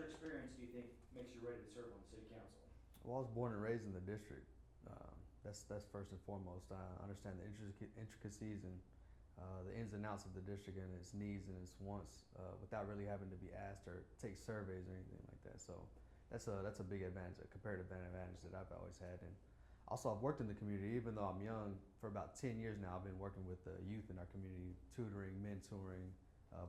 experience do you think makes you ready to serve on the city council? Well, I was born and raised in the district. That's first and foremost. I understand the intricacies and the ins and outs of the district and its needs and its wants without really having to be asked or take surveys or anything like that. So that's a big advantage, a comparative advantage that I've always had. And also, I've worked in the community, even though I'm young. For about 10 years now, I've been working with the youth in our community, tutoring, mentoring,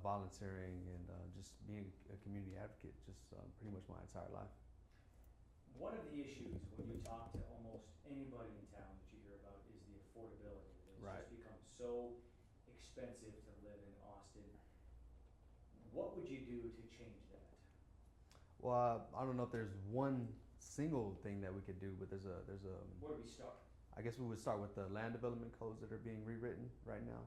volunteering, and just being a community advocate just pretty much my entire life. One of the issues when you talk to almost anybody in town that you hear about is the affordability. It's Right. just become so expensive to live in Austin. What would you do to change that? Well, I don't know if there's one single thing that we could do, but there's a Where do we start? I guess we would start with the land development codes that are being rewritten right now.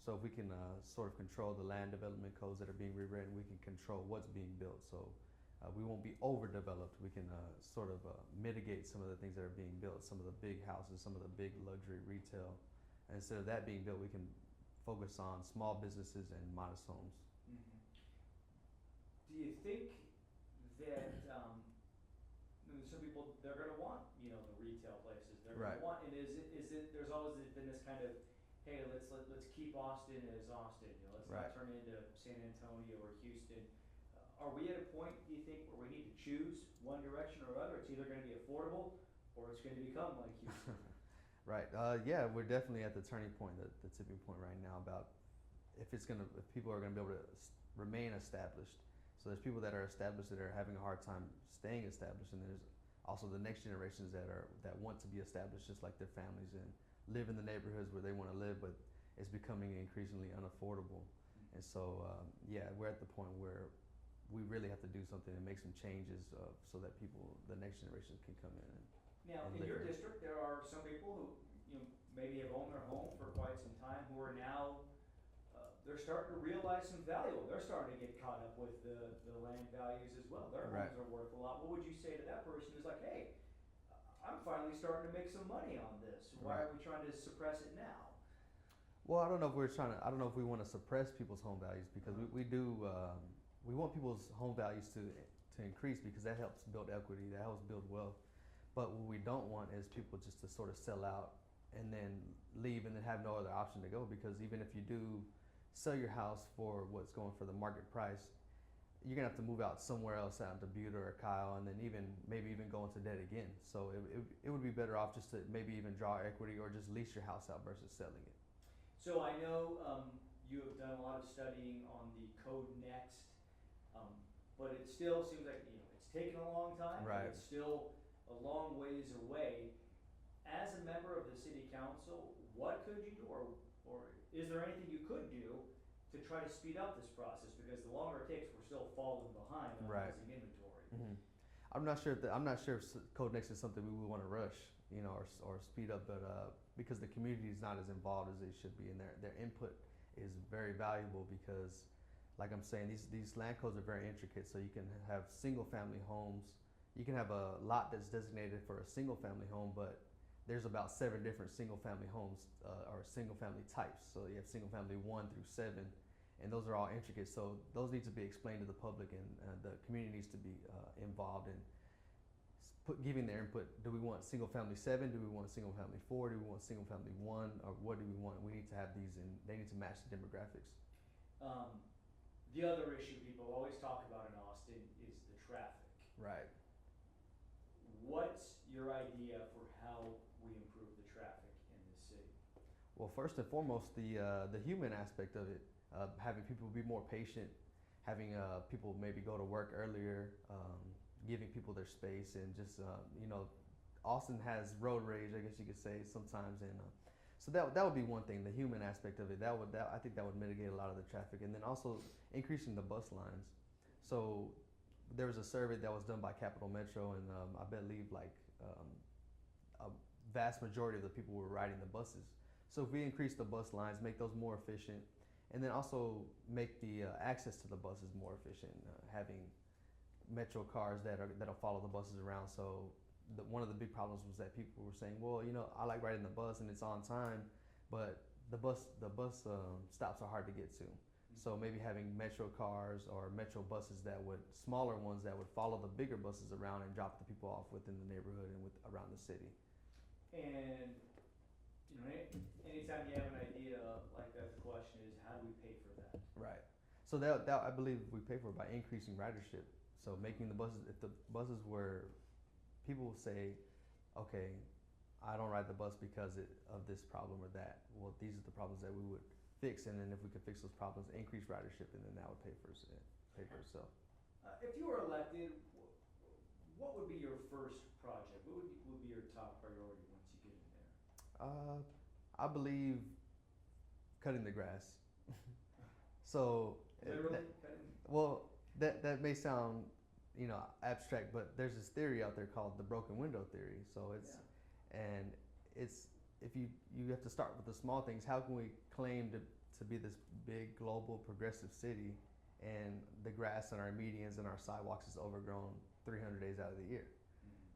So if we can sort of control the land development codes that are being rewritten, we can control what's being built. So we won't be overdeveloped. We can sort of mitigate some of the things that are being built, some of the big houses, some of the big luxury retail. And instead of that being built, we can focus on small businesses and modest homes. Mhm. Do you think that some people, they're going to want, the retail places, they're going Right. to want, and is it there's always been this kind of, hey, let's keep Austin as Austin, let's Right. not turn it into San Antonio or Houston. Are we at a point, do you think, where we need to choose one direction or other? It's either going to be affordable or it's going to become like Houston. Right. Yeah, we're definitely at the turning point, the tipping point right now about if people are gonna be able to remain established. So there's people that are established that are having a hard time staying established, and there's also the next generations that want to be established just like their families and live in the neighborhoods where they want to live, but it's becoming increasingly unaffordable. And so yeah, we're at the point where we really have to do something and make some changes so that the next generation can come in. Now, in your district, there are some people who, maybe have owned their home for quite some time who are now, they're starting to realize some value. They're starting to get caught up with the land values as well. Their Right. homes are worth a lot. What would you say to that person who's like, hey, I'm finally starting to make some money on this. Why are Right. we trying to suppress it now? Well, I don't know if we want to suppress people's home values because we want people's home values to increase because that helps build equity, that helps build wealth. But what we don't want is people just to sort of sell out and then leave and then have no other option to go, because even if you do sell your house for what's going for the market price, you're gonna have to move out somewhere else, out into Butte or Kyle, and then maybe even go into debt again. So it would be better off just to maybe even draw equity or just lease your house out versus selling it. So I know you have done a lot of studying on the Code Next, but it still seems like it's taken a long time. Right. It's still a long ways away. As a member of the city council, what could you do, or is there anything you could do to try to speed up this process? Because the longer it takes, we're still falling behind on Right. housing inventory. Mm-hmm. I'm not sure if Code Next is something we would want to rush, or speed up, but because the community is not as involved as they should be, and their input is very valuable because, like I'm saying, these land codes are very intricate. So you can have single family homes. You can have a lot that's designated for a single family home, but there's about 7 different single family homes or single family types. So you have single family 1 through 7, and those are all intricate. So those need to be explained to the public, and the community needs to be involved in giving their input. Do we want single family 7? Do we want single family 4? Do we want single family 1? Or what do we want? We need to have these, and they need to match the demographics. The other issue people always talk about in Austin is the traffic. Right. What's your idea for how we improve the traffic in this city? Well, first and foremost, the human aspect of it, having people be more patient, having people maybe go to work earlier, giving people their space, and just Austin has road rage, I guess you could say sometimes, and so that would be one thing, the human aspect of it. I think that would mitigate a lot of the traffic, and then also increasing the bus lines. So there was a survey that was done by Capital Metro, and I believe a vast majority of the people were riding the buses. So if we increase the bus lines, make those more efficient, and then also make the access to the buses more efficient, having metro cars that'll follow the buses around. So one of the big problems was that people were saying, well, I like riding the bus and it's on time, but the bus stops are hard to get to. So maybe having metro cars or metro buses smaller ones that would follow the bigger buses around and drop the people off within the neighborhood and around the city. And, you know, anytime you have an idea like that, the question is, how do we pay for that? Right. So that I believe we pay for it by increasing ridership. So making the buses, if the buses were, people say, okay, I don't ride the bus because of this problem or that. Well, these are the problems that we would fix, and then if we could fix those problems, increase ridership, and then that would pay for itself. If you were elected, what would be your first project? What would be your top priority once you get in there? I believe cutting the grass. So Literally well, that may sound, abstract, but there's this theory out there called the broken window theory. So it's if you have to start with the small things. How can we claim to be this big global progressive city, and the grass and our medians and our sidewalks is overgrown 300 days out of the year,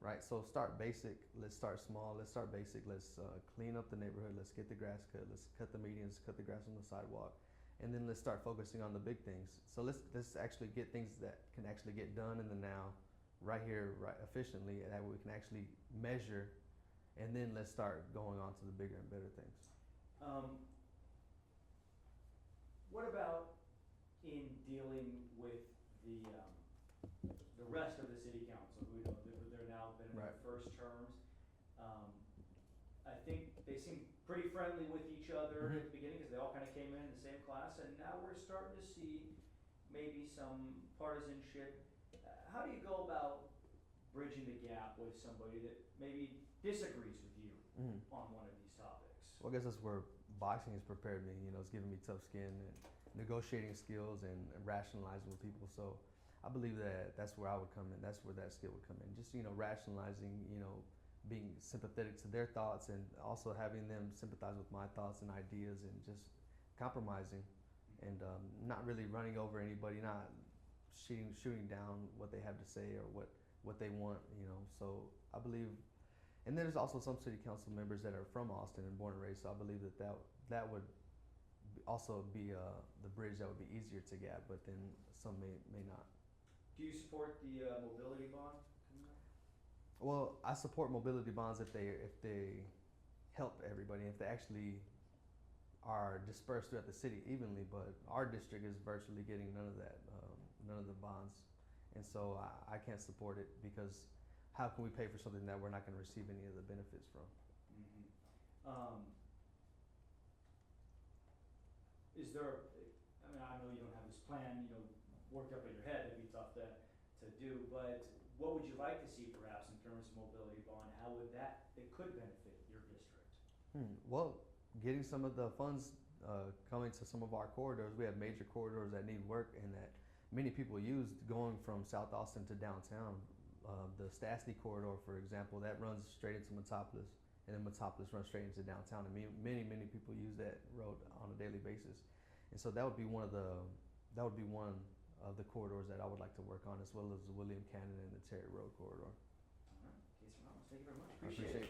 right? So start basic. Let's start small. Let's start basic. Let's clean up the neighborhood. Let's get the grass cut. Let's cut the medians. Cut the grass on the sidewalk. And then let's start focusing on the big things. So let's actually get things that can actually get done in the now, right here, right efficiently, and that we can actually measure, and then let's start going on to the bigger and better things. What about in dealing with the rest of the city council, who they're now been in their first terms? I think they seem pretty friendly with each other at the beginning, because they all kind of came in the same class, and now we're starting to see maybe some partisanship. How do you go about bridging the gap with somebody that maybe disagrees with you on one of these topics? Well, I guess that's where boxing has prepared me. It's given me tough skin and negotiating skills and rationalizing with people. So I believe that that's where I would come in. That's where that skill would come in. Just, rationalizing, being sympathetic to their thoughts, and also having them sympathize with my thoughts and ideas, and just compromising, and not really running over anybody, not shooting down what they have to say or what they want, So I believe, and then there's also some city council members that are from Austin and born and raised. So I believe that would also be the bridge that would be easier to gap, but then some may not. Do you support the mobility bond? Well, I support mobility bonds if they help everybody, if they actually are dispersed throughout the city evenly. But our district is virtually getting none of that, none of the bonds, and so I can't support it, because how can we pay for something that we're not going to receive any of the benefits from? Is there? I know you don't have this plan, worked up in your head. It'd be tough to do, but what would you like to see, perhaps, in terms of mobility bond? How would it could benefit your district? Well, getting some of the funds coming to some of our corridors. We have major corridors that need work and that many people use, going from South Austin to downtown. The Stastny corridor, for example, that runs straight into Metropolis, and then Metropolis runs straight into downtown. And many people use that road on a daily basis, and so that would be one of the corridors that I would like to work on, as well as the William Cannon and the Terry Road corridor. All right, Casey Ramos, thank you very much. I appreciate it.